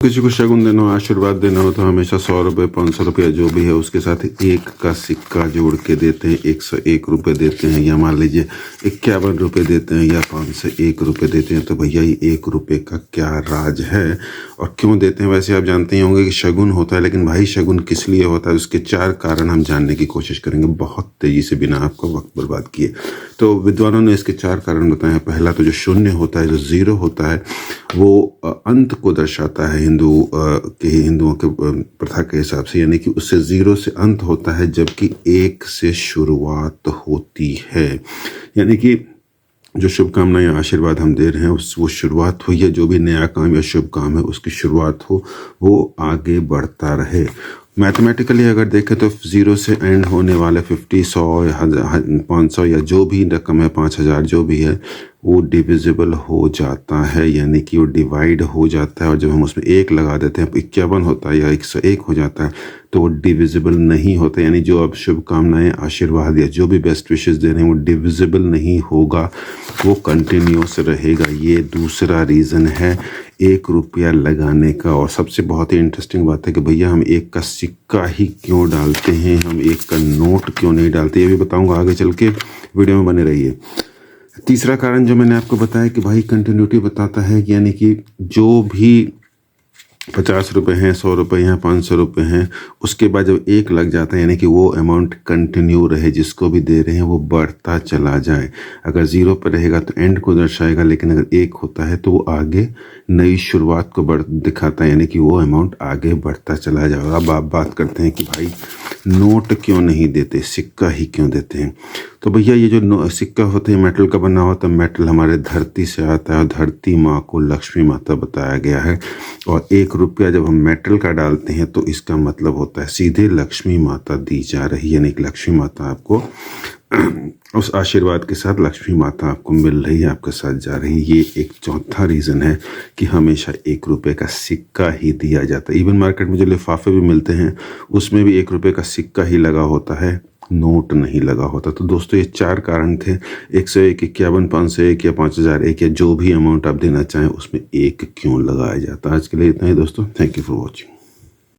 किसी को शगुन देना हो, आशीर्वाद देना हो तो हमेशा 100 रुपये 500 रुपया जो भी है उसके साथ एक का सिक्का जोड़ के देते हैं। 101 रुपये देते हैं, या मान लीजिए 51 रुपये देते हैं, या 501 रुपये देते हैं। तो भैया ये 1 रुपये का क्या राज है और क्यों देते हैं? वैसे आप जानते ही होंगे कि शगुन होता है, लेकिन भाई शगुन किस लिए होता है उसके 4 कारण हम जानने की कोशिश करेंगे बहुत तेज़ी से, बिना आपको वक्त बर्बाद किए। तो विद्वानों ने इसके 4 कारण बताए हैं। पहला तो जो शून्य होता है, जो ज़ीरो होता है, वो अंत को दर्शाता है हिंदुओं के प्रथा के हिसाब से, यानी कि उससे 0 से अंत होता है, जबकि 1 से शुरुआत होती है। यानी कि जो शुभकामना या आशीर्वाद हम दे रहे हैं वो शुरुआत हुई है, जो भी नया काम या शुभ काम है उसकी शुरुआत हो, वो आगे बढ़ता रहे। मैथमेटिकली अगर देखें तो 0 से एंड होने वाले 50, 100 या 500 या जो भी रकम है, 5000 जो भी है, वो डिविजिबल हो जाता है, यानी कि वो डिवाइड हो जाता है। और जब हम उसमें 1 लगा देते हैं, 51 होता है या 101 हो जाता है, तो वो डिविजिबल नहीं होता। यानी जो अब शुभकामनाएं, आशीर्वाद या जो भी बेस्ट विशेस दे रहे हैं वो डिविजिबल नहीं होगा, वो कंटिन्यूस रहेगा। ये दूसरा रीज़न है 1 रुपया लगाने का। और सबसे बहुत ही इंटरेस्टिंग बात है कि भैया हम 1 का सिक्का ही क्यों डालते हैं, हम 1 का नोट क्यों नहीं डालते, ये भी बताऊंगा आगे चल के, वीडियो में बने रहिए। तीसरा कारण जो मैंने आपको बताया कि भाई कंटिन्यूटी बताता है, यानी कि जो भी 50 रुपये हैं, 100 रुपये हैं, 500 रुपये हैं, उसके बाद जब 1 लग जाता है, यानी कि वो अमाउंट कंटिन्यू रहे, जिसको भी दे रहे हैं वो बढ़ता चला जाए। अगर 0 पर रहेगा तो एंड को दर्शाएगा, लेकिन अगर 1 होता है तो वो आगे नई शुरुआत को दिखाता है, यानी कि वो अमाउंट आगे बढ़ता चला जाएगा। अब आप बात करते हैं कि भाई नोट क्यों नहीं देते, सिक्का ही क्यों देते हैं? तो भैया ये जो सिक्का होते हैं मेटल का बना होता है, मेटल हमारे धरती से आता है और धरती माँ को लक्ष्मी माता बताया गया है। और 1 रुपया जब हम मेटल का डालते हैं तो इसका मतलब होता है सीधे लक्ष्मी माता दी जा रही है, यानी कि लक्ष्मी माता आपको उस आशीर्वाद के साथ लक्ष्मी माता आपको मिल रही है, आपके साथ जा रही है। ये एक चौथा रीज़न है कि हमेशा 1 रुपये का सिक्का ही दिया जाता है। इवन मार्केट में जो लिफाफे भी मिलते हैं उसमें भी 1 रुपये का सिक्का ही लगा होता है, नोट नहीं लगा होता। तो दोस्तों ये 4 कारण थे। 101, 51, 501 या 5001 या जो भी अमाउंट आप देना चाहें उसमें 1 क्यों लगाया जाता है। आज के लिए इतना ही दोस्तों, थैंक यू फॉर वॉचिंग।